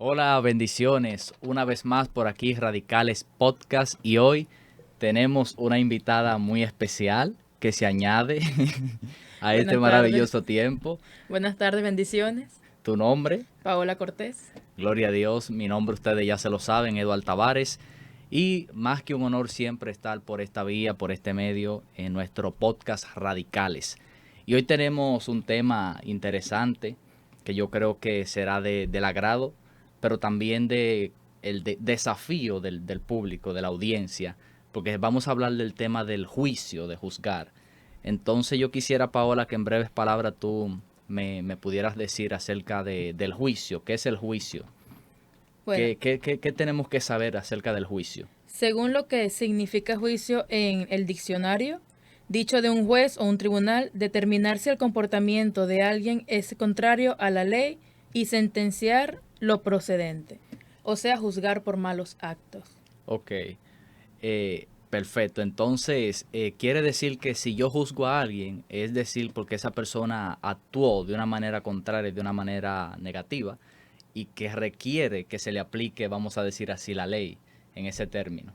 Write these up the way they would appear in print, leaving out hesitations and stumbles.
Hola, bendiciones. Una vez más por aquí Radicales Podcast y hoy tenemos una invitada muy especial que se añade a este Buenas tardes. maravilloso tiempo. Buenas tardes, bendiciones. Tu nombre, Paola Cortés. gloria a Dios, mi nombre ustedes ya se lo saben, Eduardo Tavares. Y más que un honor siempre estar por esta vía, por este medio, en nuestro podcast Radicales. Y hoy tenemos un tema interesante que yo creo que será del agrado, pero también desafío del público, de la audiencia, porque vamos a hablar del tema del juicio, de juzgar. Entonces yo quisiera, Paola, que en breves palabras tú me pudieras decir acerca del juicio. ¿Qué es el juicio? Bueno, ¿Qué tenemos que saber acerca del juicio? según lo que significa juicio en el diccionario, dicho de un juez o un tribunal, determinar si el comportamiento de alguien es contrario a la ley y sentenciar lo procedente, o sea, juzgar por malos actos. Ok, perfecto. Entonces, quiere decir que si yo juzgo a alguien, es decir, porque esa persona actuó de una manera contraria, de una manera negativa, y que requiere que se le aplique, vamos a decir así, la ley en ese término.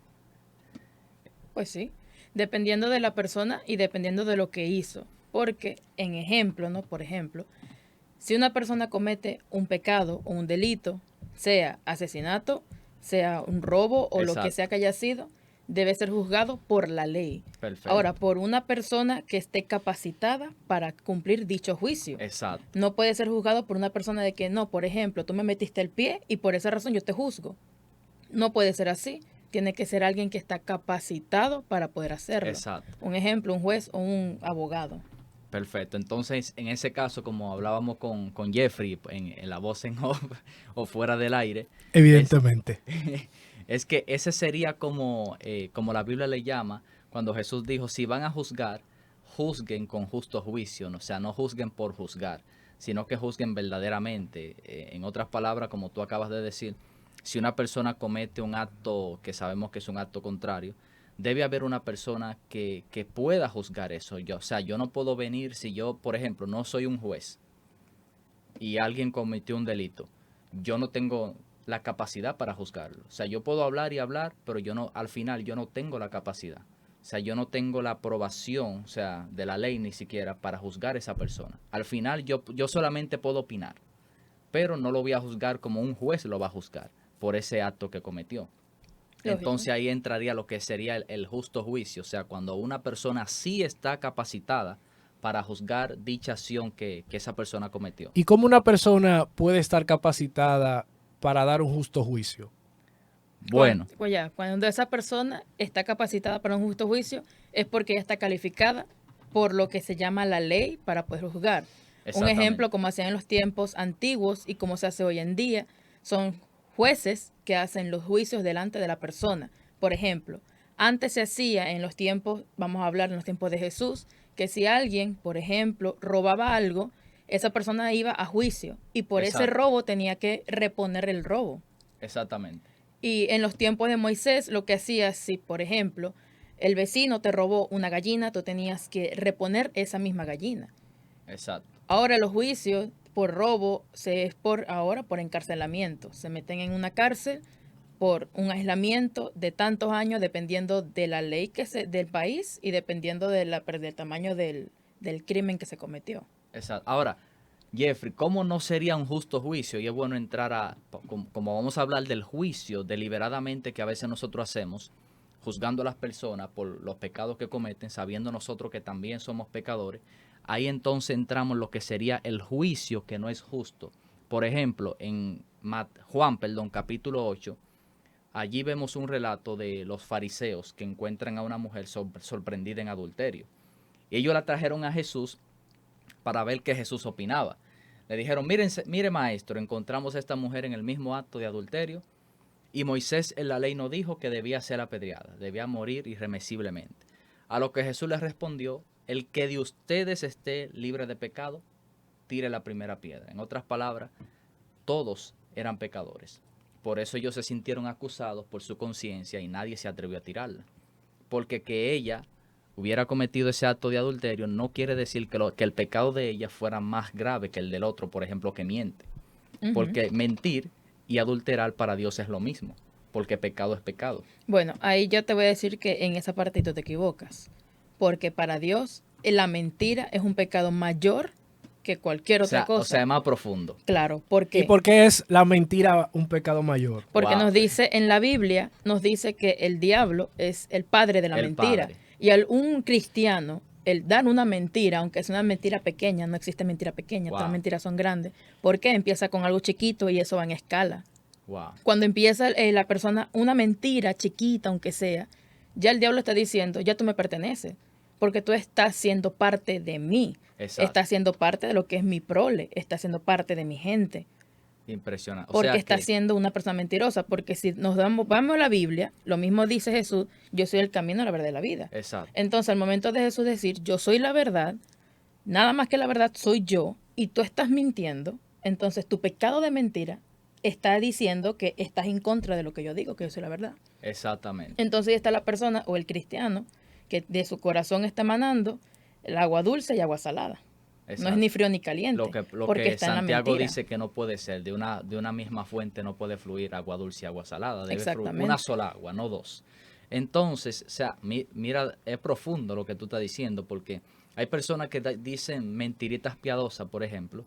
Pues sí, dependiendo de la persona y dependiendo de lo que hizo. Porque, en ejemplo, ¿no? Por ejemplo, si una persona comete un pecado o un delito, sea asesinato, sea un robo o lo que sea Exacto, que haya sido, debe ser juzgado por la ley. Ahora, perfecto, por una persona que esté capacitada para cumplir dicho juicio. exacto, No puede ser juzgado por una persona de que no, por ejemplo, tú me metiste el pie y por esa razón yo te juzgo. No puede ser así. Tiene que ser alguien que está capacitado para poder hacerlo. exacto. Un ejemplo, un juez o un abogado. Perfecto. Entonces, en ese caso, como hablábamos con Jeffrey en la voz en off o fuera del aire, es, Evidentemente. es que ese sería como la Biblia le llama, cuando Jesús dijo, si van a juzgar, juzguen con justo juicio, ¿no? O sea, no juzguen por juzgar, sino que juzguen verdaderamente. En otras palabras, como tú acabas de decir, si una persona comete un acto que sabemos que es un acto contrario, debe haber una persona que pueda juzgar eso. O sea, yo no puedo venir si yo, por ejemplo, no soy un juez y alguien cometió un delito. Yo no tengo la capacidad para juzgarlo. O sea, yo puedo hablar y hablar, pero yo no, al final yo no tengo la capacidad. O sea, yo no tengo la aprobación, o sea, de la ley ni siquiera para juzgar a esa persona. Al final yo solamente puedo opinar, pero no lo voy a juzgar como un juez lo va a juzgar por ese acto que cometió. Lógico. Entonces ahí entraría lo que sería el justo juicio, o sea, cuando una persona sí está capacitada para juzgar dicha acción que esa persona cometió. ¿Y cómo una persona puede estar capacitada para dar un justo juicio? Bueno, Cuando esa persona está capacitada para un justo juicio, es porque ella está calificada por lo que se llama la ley para poder juzgar. Un ejemplo, exactamente, como hacían en los tiempos antiguos y como se hace hoy en día, son jueces que hacen los juicios delante de la persona. Por ejemplo, antes se hacía en los tiempos, vamos a hablar en los tiempos de Jesús, que si alguien, por ejemplo, robaba algo, esa persona iba a juicio y por ese exacto, robo tenía que reponer el robo. exactamente, Y en los tiempos de Moisés, lo que hacía, si por ejemplo el vecino te robó una gallina, tú tenías que reponer esa misma gallina. exacto, Ahora los juicios por robo se es por ahora por encarcelamiento. Se meten en una cárcel por un aislamiento de tantos años dependiendo de la ley del país y dependiendo del tamaño del crimen que se cometió. exacto. Ahora, Jeffrey, ¿cómo no sería un justo juicio? Y es bueno entrar como vamos a hablar del juicio deliberadamente que a veces nosotros hacemos, juzgando a las personas por los pecados que cometen, sabiendo nosotros que también somos pecadores, ahí entonces entramos en lo que sería el juicio que no es justo. Por ejemplo, en Juan, capítulo 8, allí vemos un relato de los fariseos que encuentran a una mujer sorprendida en adulterio. Y ellos la trajeron a Jesús para ver qué Jesús opinaba. Le dijeron, mire maestro, encontramos a esta mujer en el mismo acto de adulterio y Moisés en la ley no dijo que debía ser apedreada, debía morir irremisiblemente. A lo que Jesús les respondió, el que de ustedes esté libre de pecado, tire la primera piedra. En otras palabras, todos eran pecadores. Por eso ellos se sintieron acusados por su conciencia y nadie se atrevió a tirarla. Porque que ella hubiera cometido ese acto de adulterio no quiere decir que el pecado de ella fuera más grave que el del otro, por ejemplo, que miente. Ujú. Porque mentir y adulterar para Dios es lo mismo, porque pecado es pecado. Bueno, ahí yo te voy a decir que en esa parte tú te equivocas, porque para Dios la mentira es un pecado mayor que cualquier otra O cosa. sea, es más profundo. Claro, ¿por ¿Y qué? por qué es la mentira un pecado mayor? Porque Wow. nos dice en la Biblia, nos dice que el diablo es el padre de la El mentira. padre. Y al un cristiano, el dar una mentira, aunque es una mentira pequeña, no existe mentira pequeña, todas las Wow. mentiras son grandes. ¿Por qué? Empieza con algo chiquito y eso va en escala. Wow. Cuando empieza la persona una mentira chiquita, aunque sea, ya el diablo está diciendo, ya tú me perteneces, porque tú estás siendo parte de mí, Exacto. estás siendo parte de lo que es mi prole, estás siendo parte de mi gente, Impresionante. O porque sea estás que, siendo una persona mentirosa, porque si vamos a la Biblia, lo mismo dice Jesús, yo soy el camino, la verdad y la vida. exacto. Entonces, al momento de Jesús decir, yo soy la verdad, nada más que la verdad soy yo, y tú estás mintiendo, entonces tu pecado de mentira está diciendo que estás en contra de lo que yo digo, que yo soy la verdad. Exactamente. Entonces ahí está la persona o el cristiano que de su corazón está emanando el agua dulce y agua salada. No es Exacto. ni frío ni caliente, Lo porque que está en la Santiago mentira. dice que no puede ser, de una misma fuente no puede fluir agua dulce y agua salada, debe fluir Exactamente. una sola agua, no dos. Entonces, o sea, mira, es profundo lo que tú estás diciendo, porque hay personas que dicen mentiritas piadosas, por ejemplo,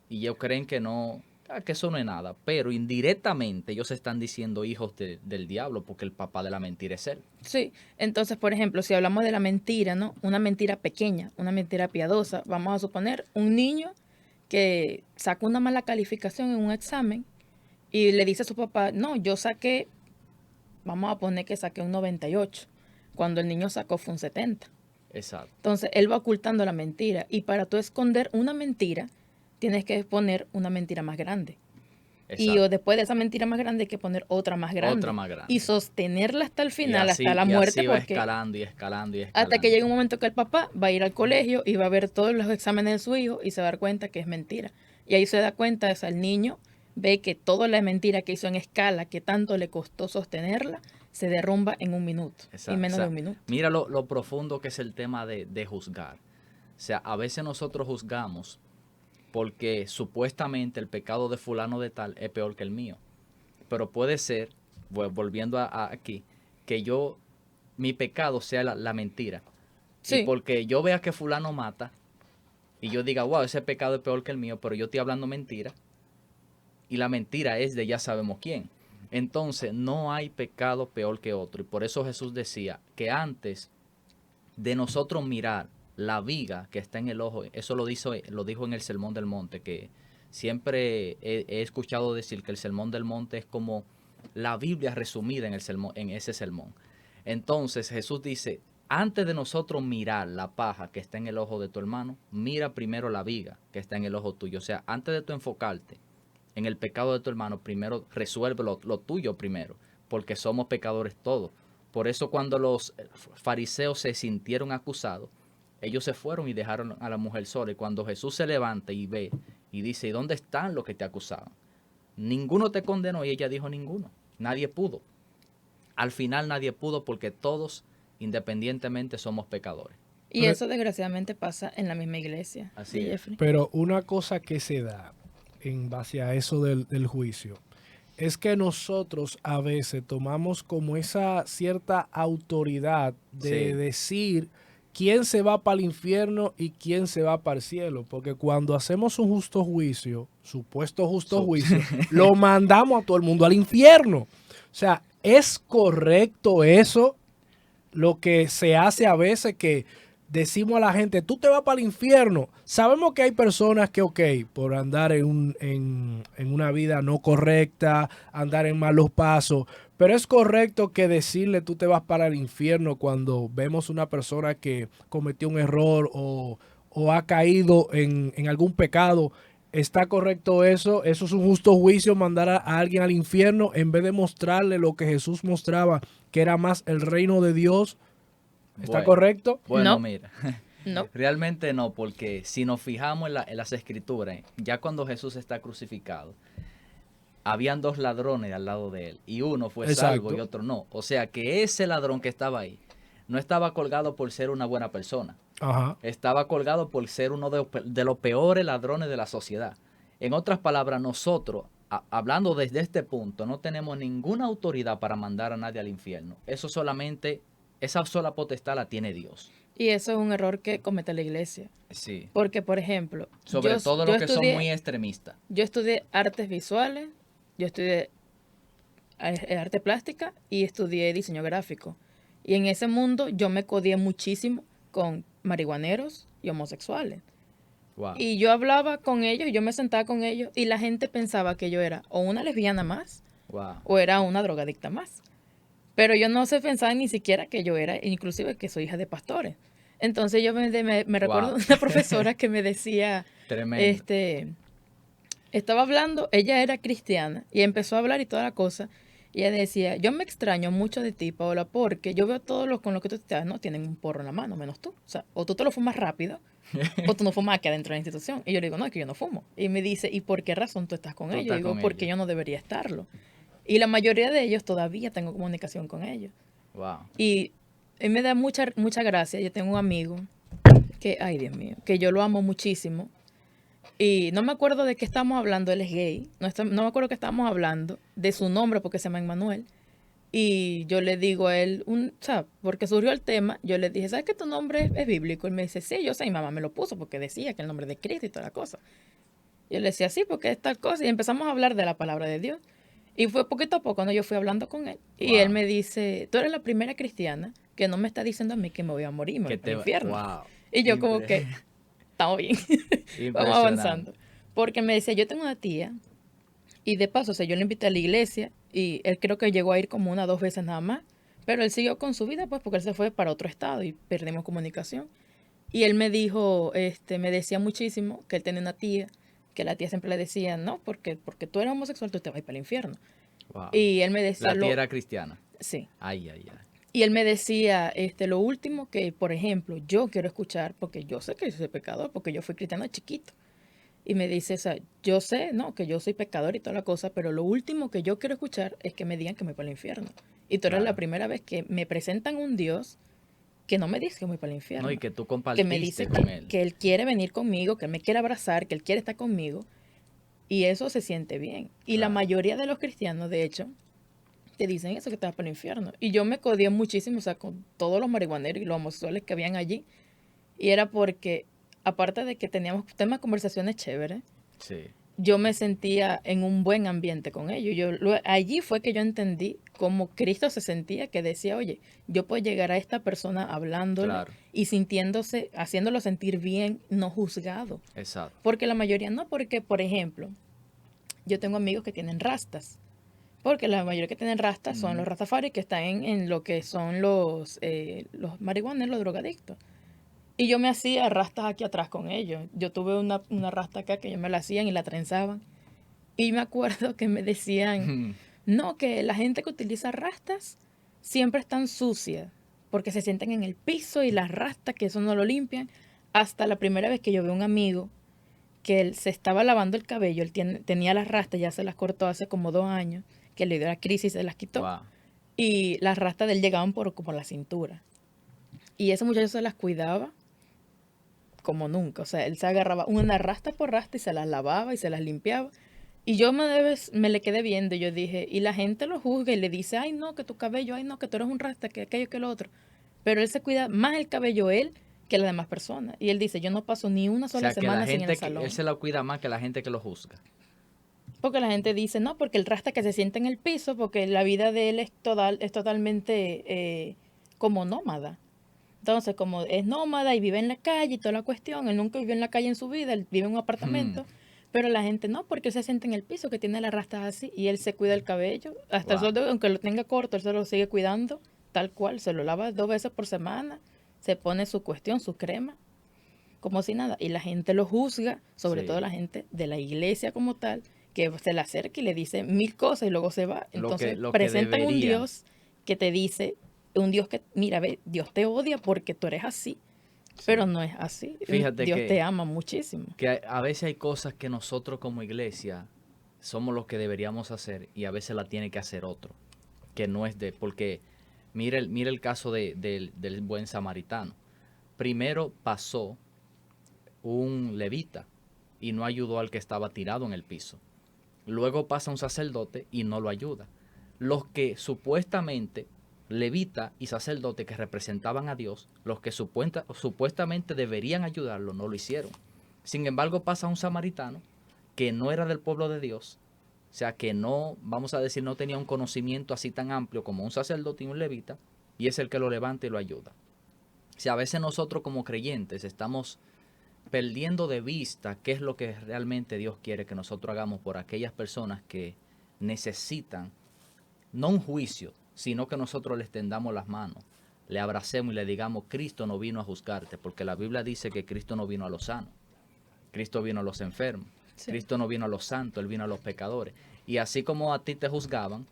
y ellos creen que no, que eso no es nada, pero indirectamente ellos están diciendo hijos del diablo, porque el papá de la mentira es él. Sí, entonces, por ejemplo, si hablamos de la mentira, ¿no? Una mentira pequeña, una mentira piadosa, vamos a suponer un niño que sacó una mala calificación en un examen y le dice a su papá, no, yo saqué, vamos a poner que saqué un 98, cuando el niño sacó fue un 70. Exacto. Entonces, él va ocultando la mentira y para tú esconder una mentira, tienes que poner una mentira más grande. Y Exacto. después de esa mentira más grande hay que poner otra más grande. Otra más grande. Y sostenerla hasta el final, Y así, hasta la y muerte, así va porque escalando y escalando y escalando. hasta que llegue un momento que el papá va a ir al colegio y va a ver todos los exámenes de su hijo y se va a dar cuenta que es mentira. Y ahí se da cuenta, o sea, el niño ve que toda la mentira que hizo en escala, que tanto le costó sostenerla, se derrumba en un minuto. Exacto. Y menos O sea, de un minuto. mira lo profundo que es el tema de juzgar. O sea, a veces nosotros juzgamos porque supuestamente el pecado de fulano de tal es peor que el mío. Pero puede ser, volviendo aquí, que mi pecado sea la mentira. Sí. Y porque yo vea que fulano mata y yo diga, wow, ese pecado es peor que el mío, pero yo estoy hablando mentira. Y la mentira es de ya sabemos quién. Entonces, no hay pecado peor que otro. Y por eso Jesús decía que antes de nosotros mirar la viga que está en el ojo, eso lo dijo en el Sermón del Monte, que siempre he escuchado decir que el Sermón del Monte es como la Biblia resumida en ese sermón. Entonces Jesús dice, antes de nosotros mirar la paja que está en el ojo de tu hermano, mira primero la viga que está en el ojo tuyo. O sea, antes de tú enfocarte en el pecado de tu hermano, primero resuelve lo tuyo primero, porque somos pecadores todos. Por eso cuando los fariseos se sintieron acusados, ellos se fueron y dejaron a la mujer sola. Y cuando Jesús se levanta y ve y dice, ¿y dónde están los que te acusaban? Ninguno te condenó, y ella dijo ninguno. Nadie pudo. Al final nadie pudo porque todos, independientemente, somos pecadores. Y eso desgraciadamente pasa en la misma iglesia. Así ¿Sí, es. Jeffrey? Pero una cosa que se da en base a eso del juicio es que nosotros a veces tomamos como esa cierta autoridad de Sí. decir quién se va para el infierno y quién se va para el cielo. Porque cuando hacemos un justo juicio, supuesto justo juicio, lo mandamos a todo el mundo al infierno. O sea, ¿es correcto eso? Lo que se hace a veces que decimos a la gente, tú te vas para el infierno. Sabemos que hay personas que, ok, por andar en una vida no correcta, andar en malos pasos, pero es correcto que decirle tú te vas para el infierno cuando vemos una persona que cometió un error o ha caído en algún pecado. ¿Está correcto eso? ¿Eso es un justo juicio, mandar a alguien al infierno en vez de mostrarle lo que Jesús mostraba, que era más el reino de Dios? ¿Está correcto? Bueno, No. mira, No. realmente no, porque si nos fijamos en las escrituras, ya cuando Jesús está crucificado, habían dos ladrones al lado de él, y uno fue salvo y otro no. O sea que ese ladrón que estaba ahí no estaba colgado por ser una buena persona. Ajá. Estaba colgado por ser uno de los peores ladrones de la sociedad. En otras palabras, nosotros, hablando desde este punto, no tenemos ninguna autoridad para mandar a nadie al infierno. Eso solamente, esa sola potestad la tiene Dios. Y eso es un error que comete la iglesia. Sí. Porque, por ejemplo, Sobre todo los que son muy extremistas. Yo estudié artes visuales, yo estudié arte plástica y estudié diseño gráfico. Y en ese mundo yo me codié muchísimo con marihuaneros y homosexuales. Wow. Y yo hablaba con ellos, yo me sentaba con ellos y la gente pensaba que yo era o una lesbiana más Wow. o era una drogadicta más. Pero yo no se pensaba ni siquiera que yo era, inclusive que soy hija de pastores. Entonces yo me recuerdo de una profesora que me decía, Tremendo. estaba hablando, ella era cristiana y empezó a hablar y toda la cosa. Y ella decía, yo me extraño mucho de ti, Paola, porque yo veo todos los con los que tú estás, no tienen un porro en la mano, menos tú. O sea, o tú te lo fumas rápido, o tú no fumas aquí adentro de la institución. Y yo le digo, no, es que yo no fumo. Y me dice, ¿y por qué razón tú estás con Tú ellos? estás Y digo, con porque ellos. yo no debería estarlo. Y la mayoría de ellos todavía tengo comunicación con ellos. Wow. Y me da mucha gracia. Yo tengo un amigo que, ay Dios mío, que yo lo amo muchísimo. Y no me acuerdo de qué estamos hablando, él es gay. No me acuerdo que estábamos hablando de su nombre porque se llama Emmanuel. Y yo le digo a él, porque surgió el tema, yo le dije, ¿sabes que tu nombre es bíblico? Él me dice, sí, yo sé, mi mamá me lo puso porque decía que el nombre de Cristo y toda la cosa. Yo le decía, sí, porque es tal cosa. Y empezamos a hablar de la palabra de Dios. Y fue poquito a poco cuando yo fui hablando con él. Y Wow. él me dice, tú eres la primera cristiana que no me está diciendo a mí que me voy a morir, me voy para el infierno. Wow. Y yo como que, estamos bien, vamos avanzando. Porque me decía, yo tengo una tía, y de paso, o sea, yo le invité a la iglesia, y él creo que llegó a ir como 1 o 2 veces nada más. Pero él siguió con su vida, pues, porque él se fue para otro estado y perdimos comunicación. Y él me dijo, me decía muchísimo que él tenía una tía, que la tía siempre le decía, no, porque tú eres homosexual, tú te vas a ir para el infierno. Wow. Y él me decía... La tía era cristiana. Sí. Ay, ay, ay. Y él me decía, lo último que, por ejemplo, yo quiero escuchar, porque yo sé que yo soy pecador, porque yo fui cristiano chiquito. Y me dice, o sea, yo sé, no, que yo soy pecador y toda la cosa, pero lo último que yo quiero escuchar es que me digan que me voy para el infierno. Y tú eres la primera vez que me presentan un Dios que no me dice que me voy para el infierno. No, y que tú que compartiste me dice con él. que él quiere venir conmigo, que él me quiere abrazar, que él quiere estar conmigo. Y eso se siente bien. Y la mayoría de los cristianos, de hecho, te dicen eso, que te vas para el infierno. Y yo me codié muchísimo, o sea, con todos los marihuaneros y los homosexuales que habían allí. Y era porque, aparte de que teníamos temas, conversaciones chéveres, Sí. yo me sentía en un buen ambiente con ellos. Allí fue que yo entendí cómo Cristo se sentía, que decía, oye, yo puedo llegar a esta persona hablándole y sintiéndose, haciéndolo sentir bien, no juzgado. Exacto. Porque la mayoría no, porque, por ejemplo, yo tengo amigos que tienen rastas. Porque la mayoría que tienen rastas son los rastafari, que están en lo que son los marihuaneros, los drogadictos. Y yo me hacía rastas aquí atrás con ellos. Yo tuve una rasta acá que ellos me la hacían y la trenzaban. Y me acuerdo que me decían, no, que la gente que utiliza rastas siempre están sucias, porque se sienten en el piso y las rastas, que eso no lo limpian. Hasta la primera vez que yo vi a un amigo que él se estaba lavando el cabello, él tenía las rastas, ya se las cortó hace como 2 años, que le dio la crisis y se las quitó. Wow. Y las rastas de él llegaban por como la cintura. Y ese muchacho se las cuidaba como nunca. O sea, él se agarraba una rasta por rasta y se las lavaba y se las limpiaba. Y yo me le quedé viendo y yo dije, y la gente lo juzga y le dice, ay no, que tu cabello, ay no, que tú eres un rasta, que aquello, que lo otro. Pero él se cuida más el cabello él que las demás personas. Y él dice, yo no paso ni una sola semana sin el salón. Él se lo cuida más que la gente que lo juzga. Porque la gente dice, no, porque el rasta que se sienta en el piso, porque la vida de él es totalmente como nómada. Entonces, como es nómada y vive en la calle y toda la cuestión, él nunca vivió en la calle en su vida, él vive en un apartamento, pero la gente no, porque él se sienta en el piso, que tiene las rastas así, y él se cuida el cabello, hasta el sol, aunque lo tenga corto, él se lo sigue cuidando, tal cual, se lo lava 2 veces por semana, se pone su cuestión, su crema, como si nada, y la gente lo juzga, sobre todo la gente de la iglesia como tal, que se le acerca y le dice 1000 cosas y luego se va. Entonces presentan un Dios que te dice, un Dios que, mira, ve, Dios te odia porque tú eres así, pero no es así. Fíjate Dios te ama muchísimo. Que a veces hay cosas que nosotros como iglesia somos los que deberíamos hacer y a veces la tiene que hacer otro, que no es porque mira el caso del buen samaritano. Primero pasó un levita y no ayudó al que estaba tirado en el piso. Luego pasa un sacerdote y no lo ayuda. Los que supuestamente, levita y sacerdote que representaban a Dios, los que supuestamente deberían ayudarlo, no lo hicieron. Sin embargo, pasa un samaritano que no era del pueblo de Dios, o sea, que no, vamos a decir, no tenía un conocimiento así tan amplio como un sacerdote y un levita, y es el que lo levanta y lo ayuda. O sea, a veces nosotros como creyentes estamos perdiendo de vista qué es lo que realmente Dios quiere que nosotros hagamos por aquellas personas que necesitan, no un juicio, sino que nosotros les tendamos las manos, le abracemos y le digamos, Cristo no vino a juzgarte, porque la Biblia dice que Cristo no vino a los sanos, Cristo vino a los enfermos, Sí. Cristo no vino a los santos, Él vino a los pecadores. Y así como a ti te juzgaban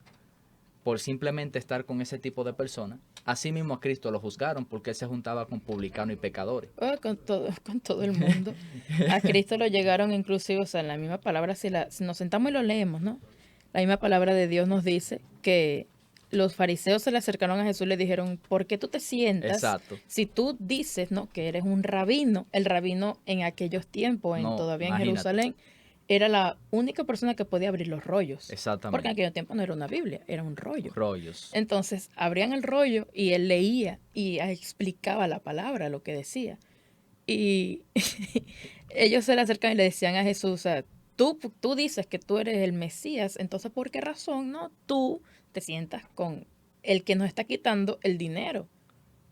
por simplemente estar con ese tipo de personas, así mismo a Cristo lo juzgaron porque Él se juntaba con publicanos y pecadores. Con todo el mundo. A Cristo lo llegaron inclusive, o sea, en la misma palabra, si nos sentamos y lo leemos, ¿no? La misma palabra de Dios nos dice que los fariseos se le acercaron a Jesús y le dijeron, ¿por qué tú te sientas? Exacto. Si tú dices, ¿no?, que eres un rabino, el rabino en aquellos tiempos, No, todavía en imagínate. Jerusalén, era la única persona que podía abrir los rollos. Exactamente. Porque en aquellos tiempos no era una Biblia, era un rollo. Rollos. Entonces, abrían el rollo y él leía y explicaba la palabra, lo que decía. Y ellos se le acercan y le decían a Jesús, o sea, tú dices que tú eres el Mesías, entonces ¿por qué razón no tú te sientas con el que nos está quitando el dinero?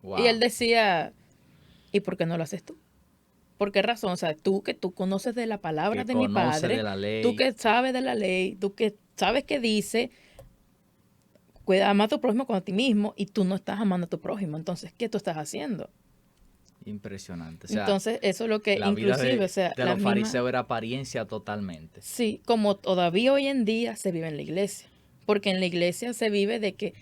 Wow. Y él decía, ¿y por qué no lo haces tú? ¿Por qué razón? O sea, tú que tú conoces de la palabra Que de mi conoce padre, de la ley. tú que sabes de la ley, tú que sabes que dice, cuida, ama a tu prójimo como a ti mismo, y tú no estás amando a tu prójimo. Entonces, ¿qué tú estás haciendo? Impresionante. O sea, Entonces, eso es lo que la vida inclusive, o sea, de la los misma, fariseos era apariencia totalmente. sí, como todavía hoy en día se vive en la iglesia. Porque en la iglesia se vive de que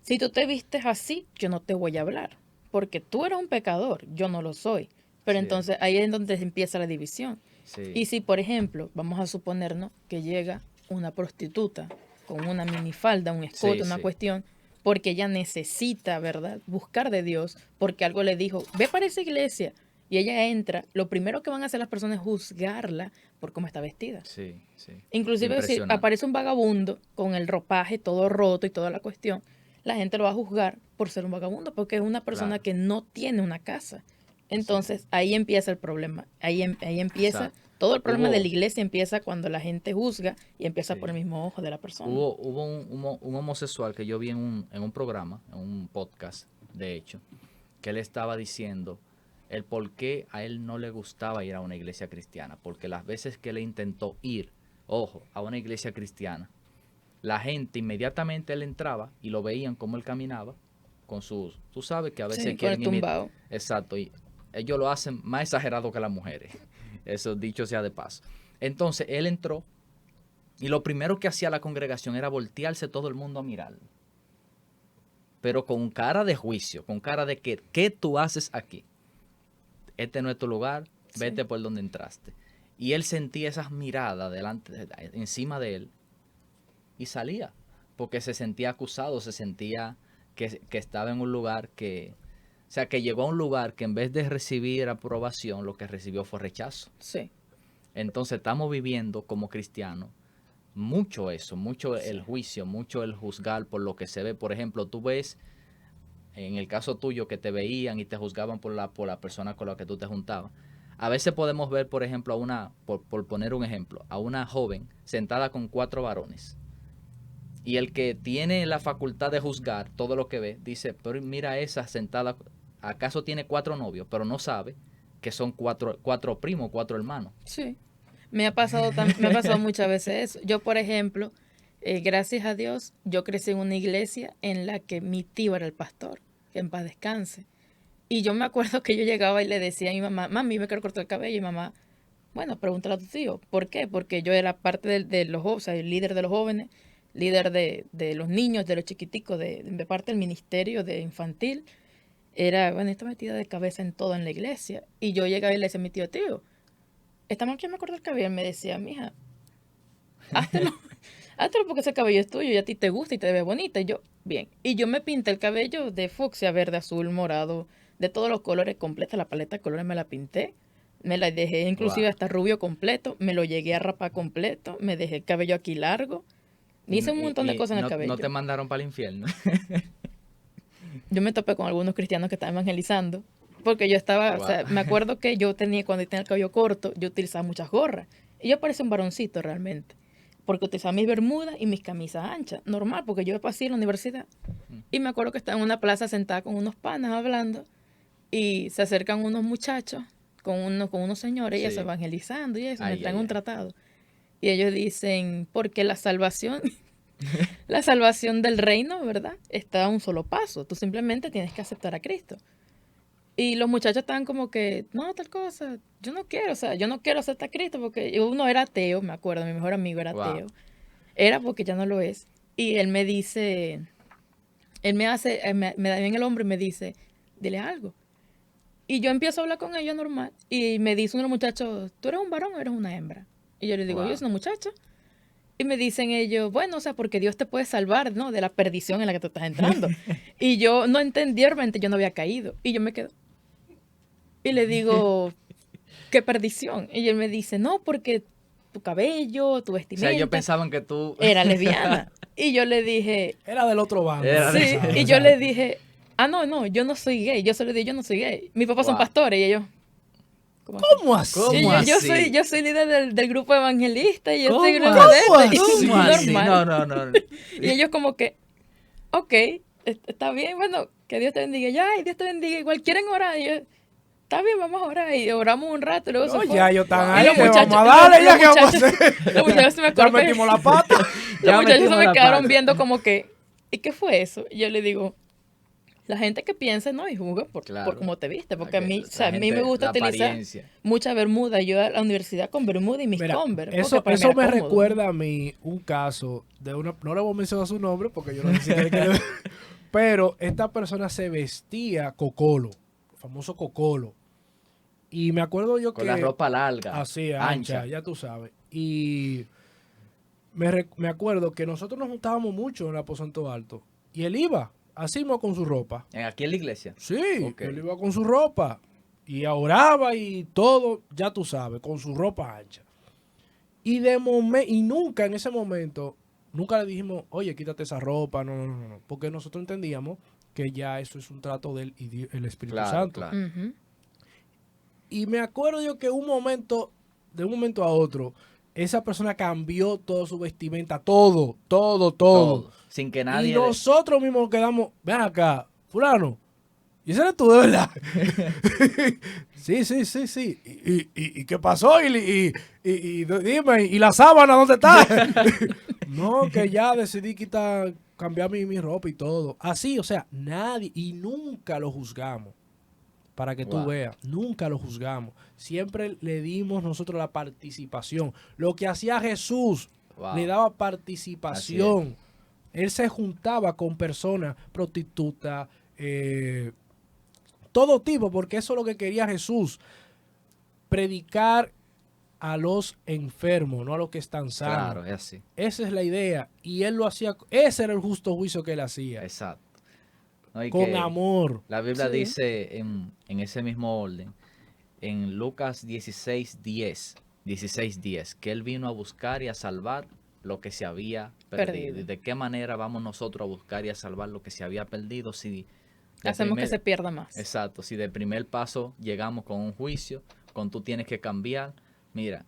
si tú te vistes así, yo no te voy a hablar. Porque tú eres un pecador, yo no lo soy. Pero Sí. entonces ahí es donde empieza la división. Sí. Y si, por ejemplo, vamos a suponernos que llega una prostituta con una minifalda, un escote, Sí, una sí. cuestión, porque ella necesita, ¿verdad?, buscar de Dios, porque algo le dijo, ve para esa iglesia. Y ella entra, lo primero que van a hacer las personas es juzgarla por cómo está vestida. Sí, sí. Inclusive si Impresionante. aparece un vagabundo con el ropaje todo roto y toda la cuestión, la gente lo va a juzgar por ser un vagabundo, porque es una persona Claro. que no tiene una casa. Entonces, ahí empieza el problema. Ahí empieza, Exacto. todo el problema de Hubo- la iglesia empieza cuando la gente juzga y empieza Sí. por el mismo ojo de la persona. Hubo un homosexual que yo vi en un programa, en un podcast, de hecho, que él estaba diciendo el por qué a él no le gustaba ir a una iglesia cristiana, porque las veces que él intentó ir, ojo, a una iglesia cristiana, la gente inmediatamente él entraba y lo veían como él caminaba con sus, tú sabes que a veces Sí, con quieren el tumbao. Exacto, y ellos lo hacen más exagerado que las mujeres, eso dicho sea de paso. Entonces él entró y lo primero que hacía la congregación era voltearse todo el mundo a mirarlo, pero con cara de juicio, con cara de que, ¿qué tú haces aquí? Este no es tu lugar, Sí. vete por donde entraste. Y él sentía esas miradas encima de él y salía, porque se sentía acusado, se sentía que estaba en un lugar que, o sea, que llegó a un lugar que en vez de recibir aprobación, lo que recibió fue rechazo. Sí, Entonces estamos viviendo como cristianos mucho eso, mucho el juicio, mucho el juzgar por lo que se ve. Por ejemplo, tú ves, en el caso tuyo, que te veían y te juzgaban por la persona con la que tú te juntabas. A veces podemos ver, por ejemplo, por poner un ejemplo, a una joven sentada con 4 varones. Y el que tiene la facultad de juzgar todo lo que ve, dice, pero mira esa sentada, ¿acaso tiene 4 novios? Pero no sabe que son cuatro primos, 4 hermanos. sí. Me ha pasado, me ha pasado muchas veces eso. Yo, por ejemplo, gracias a Dios, yo crecí en una iglesia en la que mi tío era el pastor, que en paz descanse. Y yo me acuerdo que yo llegaba y le decía a mi mamá, mami, me quiero cortar el cabello. Y mamá, bueno, pregúntale a tu tío. ¿Por qué? Porque yo era parte de los jóvenes, o sea, el líder de los jóvenes, líder de los niños, de los chiquiticos, de parte del ministerio de infantil. Era, bueno, estaba metida de cabeza en todo en la iglesia. Y yo llegaba y le decía a mi tío, esta noche me corto el cabello. Y él me decía, mija, háztelo, háztelo porque ese cabello es tuyo y a ti te gusta y te ve bonita. Y yo, bien. Y yo me pinté el cabello de fucsia, verde, azul, morado, de todos los colores, completa la paleta de colores me la pinté. Me la dejé inclusive Wow. hasta rubio completo, me lo llegué a rapar completo, me dejé el cabello aquí largo. Hice un montón de cosas en el cabello. No te mandaron para el infierno. Yo me topé con algunos cristianos que estaban evangelizando, porque yo estaba, o sea, Wow. me acuerdo que cuando tenía el cabello corto, yo utilizaba muchas gorras. Y yo parecía un varoncito realmente, porque utilizaba mis bermudas y mis camisas anchas, normal, porque yo pasé en la universidad. Y me acuerdo que estaba en una plaza sentada con unos panas hablando, y se acercan unos muchachos con unos señores, y Sí. eso, evangelizando, y eso, me Ay, traen ay, un ay. tratado. Y ellos dicen, porque la salvación... La salvación del reino, ¿verdad? Está a un solo paso. Tú simplemente tienes que aceptar a Cristo. Y los muchachos estaban como que, no, tal cosa, yo no quiero, o sea, yo no quiero aceptar a Cristo porque uno era ateo, me acuerdo, mi mejor amigo era Wow. ateo. Era porque ya no lo es. Y él me dice, él me hace, me da bien el hombro y me dice, dile algo. Y yo empiezo a hablar con ellos normal. Y me dice uno de los muchachos, ¿tú eres un varón o eres una hembra? Y yo le digo, yo Wow. soy una muchacha. Y me dicen ellos, bueno, o sea, porque Dios te puede salvar, ¿no? De la perdición en la que tú estás entrando. Y yo no entendí, realmente yo no había caído. Y yo me quedo. Y le digo, ¿qué perdición? Y él me dice, no, porque tu cabello, tu O sea, vestimenta, ellos pensaban que tú... era lesbiana. Y yo le dije, Era del otro bando. Era tú de- sí. sabes, Y yo ¿sabes? le dije, no, yo no soy gay. Yo solo le dije, yo no soy gay. Mis papás son Wow. pastores. Y ellos, ¿cómo así? ¿Cómo así? ¿Cómo Y yo así? soy líder del grupo evangelista y yo ¿Cómo soy líder así? de esto. Y ¿Cómo así? normal. No. Y ellos como que, ok, está bien, bueno, que Dios te bendiga. Ya, ay, Dios te bendiga. Igual quieren orar. Y yo, está bien, vamos a orar. Y oramos un rato y luego No, se fue. ya ellos están Wow. ahí. Y los que muchachos, vamos a darle, los ya que vamos a muchachos- hacer. los muchachos se me Ya acuerdo que- metimos la pata. los Ya muchachos se metimos me la quedaron pata. viendo como que, ¿y qué fue eso? Y yo le digo, la gente que piensa, ¿no? Y juzga por Claro. cómo te viste. Porque a Ok, mí, la o sea, a mí gente- me gusta la utilizar apariencia. mucha bermuda. Yo a la universidad con bermuda y mis Mira, Converse. eso, porque para mí eso era me cómodo. recuerda a mí un caso de una, no le voy a mencionar su nombre porque yo no sé si quiere que le- pero esta persona se vestía cocolo, famoso cocolo. Y me acuerdo yo Con que la ropa larga. así ancha, ya tú sabes. Y me acuerdo que nosotros nos juntábamos mucho en el Aposento Alto y él iba así mismo con su ropa. Aquí en la iglesia. Sí, Ok. él iba con su ropa y oraba y todo, ya tú sabes, con su ropa ancha. Y y nunca en ese momento, nunca le dijimos, oye, quítate esa ropa, no, porque nosotros entendíamos que ya eso es un trato del el Espíritu Claro, Santo. claro. Ujú. Y me acuerdo yo que de un momento a otro, esa persona cambió toda su vestimenta, todo. Todo. Sin que nadie... Y nosotros mismos quedamos, ven acá, fulano, y ese eres tú, de verdad. Sí. ¿Y qué pasó? Y dime, ¿y la sábana dónde está? No, que ya decidí cambiar mi ropa y todo. Así, o sea, nadie, y nunca lo juzgamos. Para que tú Wow. veas, nunca lo juzgamos. Siempre le dimos nosotros la participación. Lo que hacía Jesús, Wow. le daba participación. Él se juntaba con personas, prostitutas, todo tipo, porque eso es lo que quería Jesús. Predicar a los enfermos, no a los que están sanos. Claro, es así. Esa es la idea. Y él lo hacía, ese era el justo juicio que él hacía. Exacto. No, y Con que amor. La Biblia Sí. dice en ese mismo orden, en Lucas 16:10, que él vino a buscar y a salvar lo que se había perdido. Perdido. ¿Y de qué manera vamos nosotros a buscar y a salvar lo que se había perdido si de Hacemos que se pierda más. Exacto, si del primer paso llegamos con un juicio, con tú tienes que cambiar, mira,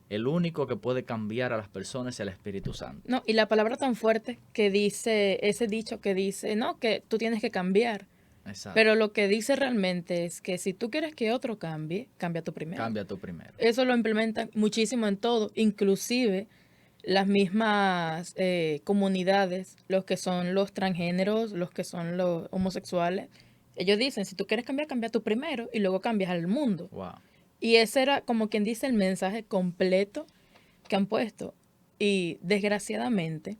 el único que puede cambiar a las personas es el Espíritu Santo. No, y la palabra tan fuerte que dice, ese dicho que dice, no, que tú tienes que cambiar. Exacto. Pero lo que dice realmente es que si tú quieres que otro cambie, cambia tú primero. Cambia tú primero. Eso lo implementan muchísimo en todo, inclusive las mismas comunidades, los que son los transgéneros, los que son los homosexuales. Ellos dicen, si tú quieres cambiar, cambia tú primero y luego cambias al mundo. Wow. Y ese era como quien dice el mensaje completo que han puesto. Y desgraciadamente,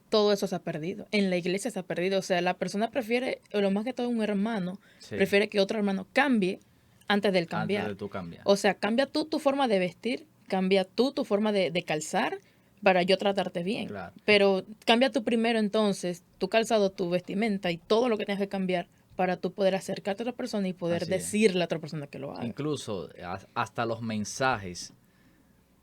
todo eso se ha perdido. En la iglesia se ha perdido. O sea, la persona prefiere, o lo más que todo un hermano, Sí. prefiere que otro hermano cambie antes del cambiar. Antes de tú cambiar. O sea, cambia tú tu forma de vestir, cambia tú tu forma de calzar para yo tratarte bien. Claro. Pero cambia tú primero entonces tu calzado, tu vestimenta y todo lo que tienes que cambiar para tú poder acercarte a otra persona y poder Así es. decirle a otra persona que lo haga. Incluso hasta los mensajes,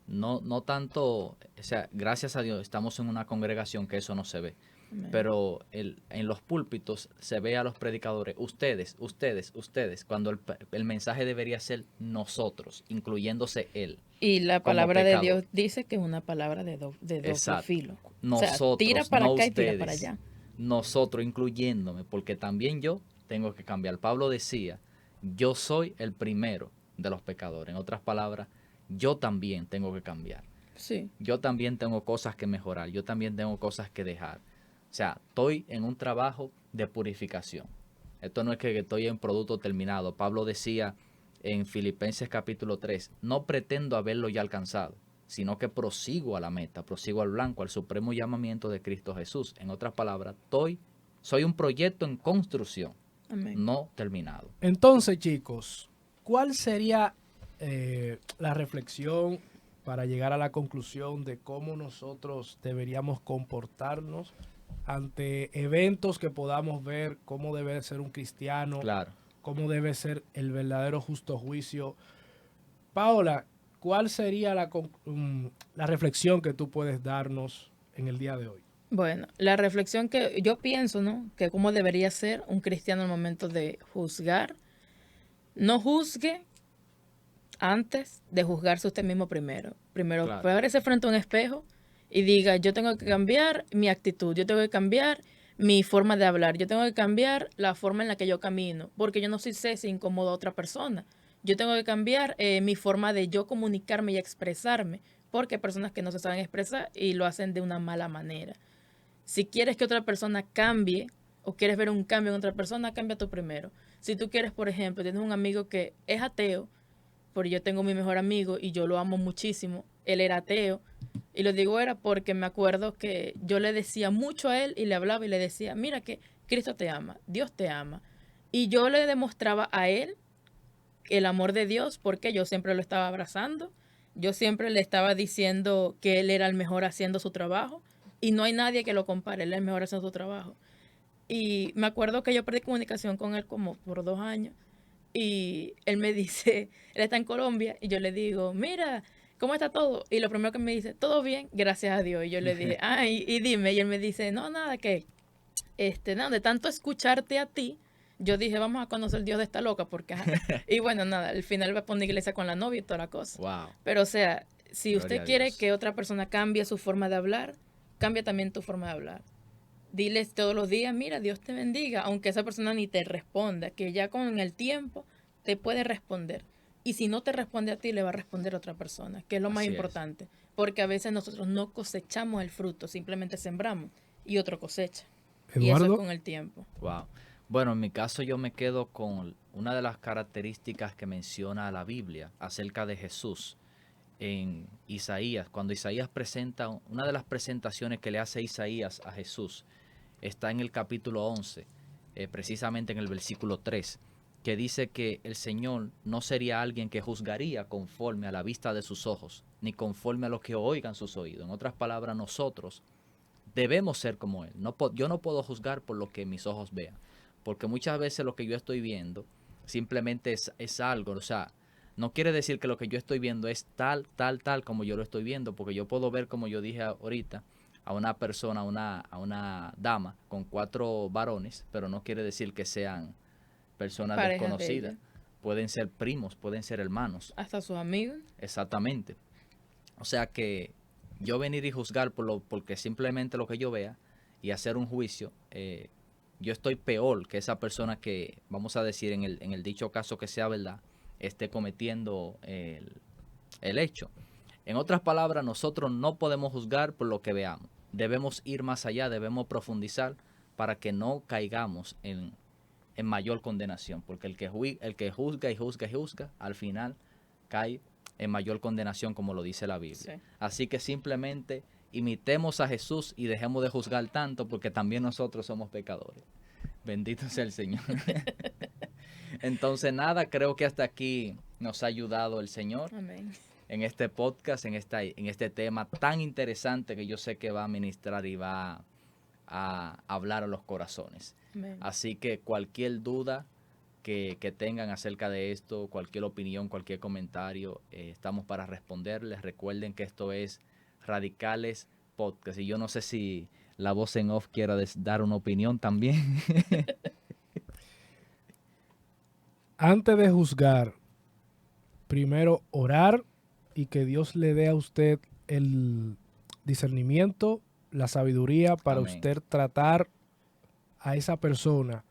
no tanto, o sea, gracias a Dios estamos en una congregación que eso no se ve, Amén. pero en los púlpitos se ve a los predicadores, ustedes, cuando el mensaje debería ser nosotros, incluyéndose él. Y la como palabra de pecador. Dios dice que es una palabra de doble Exacto. filo. Nosotros, o sea, tira para no acá y tira para ustedes. allá. Nosotros, incluyéndome, porque también yo tengo que cambiar. Pablo decía, yo soy el primero de los pecadores. En otras palabras, yo también tengo que cambiar. Sí, Yo también tengo cosas que mejorar. Yo también tengo cosas que dejar. O sea, estoy en un trabajo de purificación. Esto no es que estoy en producto terminado. Pablo decía en Filipenses capítulo 3, no pretendo haberlo ya alcanzado, sino que prosigo a la meta, prosigo al blanco, al supremo llamamiento de Cristo Jesús. En otras palabras, soy un proyecto en construcción, amén. no terminado. Entonces, chicos, ¿cuál sería la reflexión para llegar a la conclusión de cómo nosotros deberíamos comportarnos ante eventos que podamos ver, cómo debe ser un cristiano, Claro. cómo debe ser el verdadero justo juicio? Paola, ¿cuál sería la reflexión que tú puedes darnos en el día de hoy? Bueno, la reflexión que yo pienso, ¿no? Que cómo debería ser un cristiano al momento de juzgar. No juzgue antes de juzgarse usted mismo primero. Primero, Claro. párese frente a un espejo y diga, yo tengo que cambiar mi actitud, yo tengo que cambiar mi forma de hablar, yo tengo que cambiar la forma en la que yo camino, porque yo no sé si incomodo a otra persona. Yo tengo que cambiar mi forma de yo comunicarme y expresarme, porque hay personas que no se saben expresar y lo hacen de una mala manera. Si quieres que otra persona cambie o quieres ver un cambio en otra persona, cambia tú primero. Si tú quieres, por ejemplo, tienes un amigo que es ateo, porque yo tengo mi mejor amigo y yo lo amo muchísimo, él era ateo, y lo digo era porque me acuerdo que yo le decía mucho a él y le hablaba y le decía, mira que Cristo te ama, Dios te ama. Y yo le demostraba a él el amor de Dios porque yo siempre lo estaba abrazando, yo siempre le estaba diciendo que él era el mejor haciendo su trabajo y no hay nadie que lo compare, él es el mejor haciendo su trabajo. Y me acuerdo que yo perdí comunicación con él como por 2 años y él me dice, él está en Colombia y yo le digo, mira, ¿cómo está todo? Y lo primero que me dice, todo bien, gracias a Dios. Y yo le dije, y dime, y él me dice, no, nada, que, nada, de tanto escucharte a ti, yo dije, vamos a conocer el Dios de esta loca, porque, ajá. Y bueno, nada, al final va a poner iglesia con la novia y toda la cosa. Wow. Pero, o sea, si Gloria usted a quiere Dios. que otra persona cambie su forma de hablar, cambia también tu forma de hablar. Diles todos los días, mira, Dios te bendiga, aunque esa persona ni te responda, que ya con el tiempo te puede responder. Y si no te responde a ti, le va a responder a otra persona, que es lo más Así es. importante. Porque a veces nosotros no cosechamos el fruto, simplemente sembramos y otro cosecha. Y eso es Eduardo. con el tiempo. Wow. Bueno, en mi caso yo me quedo con una de las características que menciona la Biblia acerca de Jesús en Isaías. Cuando Isaías presenta, una de las presentaciones que le hace Isaías a Jesús está en el capítulo 11, precisamente en el versículo 3, que dice que el Señor no sería alguien que juzgaría conforme a la vista de sus ojos, ni conforme a lo que oigan sus oídos. En otras palabras, nosotros debemos ser como Él. Yo no puedo juzgar por lo que mis ojos vean, porque muchas veces lo que yo estoy viendo simplemente es algo, o sea, no quiere decir que lo que yo estoy viendo es tal como yo lo estoy viendo, porque yo puedo ver, como yo dije ahorita, a una persona, a una dama con 4 varones, pero no quiere decir que sean personas Parejas de desconocidas. ella, Pueden ser primos, pueden ser hermanos. hasta sus amigos. Exactamente. O sea que yo venir y juzgar porque simplemente lo que yo vea y hacer un juicio, yo estoy peor que esa persona que, vamos a decir, en el dicho caso que sea verdad, esté cometiendo el hecho. En otras palabras, nosotros no podemos juzgar por lo que veamos. Debemos ir más allá, debemos profundizar para que no caigamos en mayor condenación, porque el que juzga y juzga y juzga, al final cae en mayor condenación, como lo dice la Biblia. Sí. Así que simplemente imitemos a Jesús y dejemos de juzgar tanto, porque también nosotros somos pecadores. Bendito sea el Señor. Entonces, nada, creo que hasta aquí nos ha ayudado el Señor Amén. en este podcast, en este tema tan interesante que yo sé que va a ministrar y va a hablar a los corazones. Amén. Así que cualquier duda que tengan acerca de esto, cualquier opinión, cualquier comentario, estamos para responderles. Recuerden que esto es Radicales Podcast. Y yo no sé si la voz en off quiera dar una opinión también. Antes de juzgar, primero orar y que Dios le dé a usted el discernimiento, la sabiduría para Amén. usted tratar a esa persona.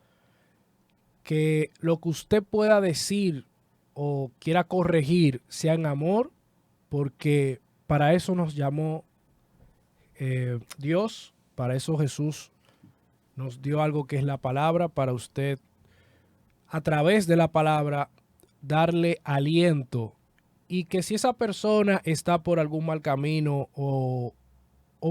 Que lo que usted pueda decir o quiera corregir sea en amor, porque para eso nos llamó Dios, para eso Jesús nos dio algo que es la palabra, para usted a través de la palabra darle aliento, y que si esa persona está por algún mal camino o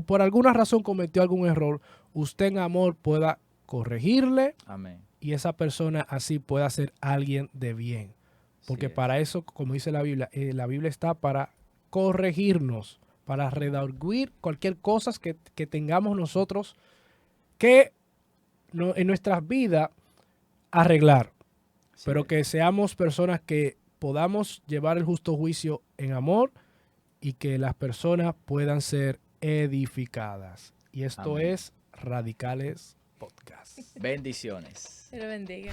por alguna razón cometió algún error, usted en amor pueda corregirle Amén. y esa persona así pueda ser alguien de bien. Porque Así es. para eso, como dice la Biblia está para corregirnos, para redarguir cualquier cosa que tengamos nosotros que en nuestras vidas arreglar. Así Pero es. que seamos personas que podamos llevar el justo juicio en amor y que las personas puedan ser edificadas. Y esto Amén. es Radicales Podcast. Bendiciones. Que lo bendiga.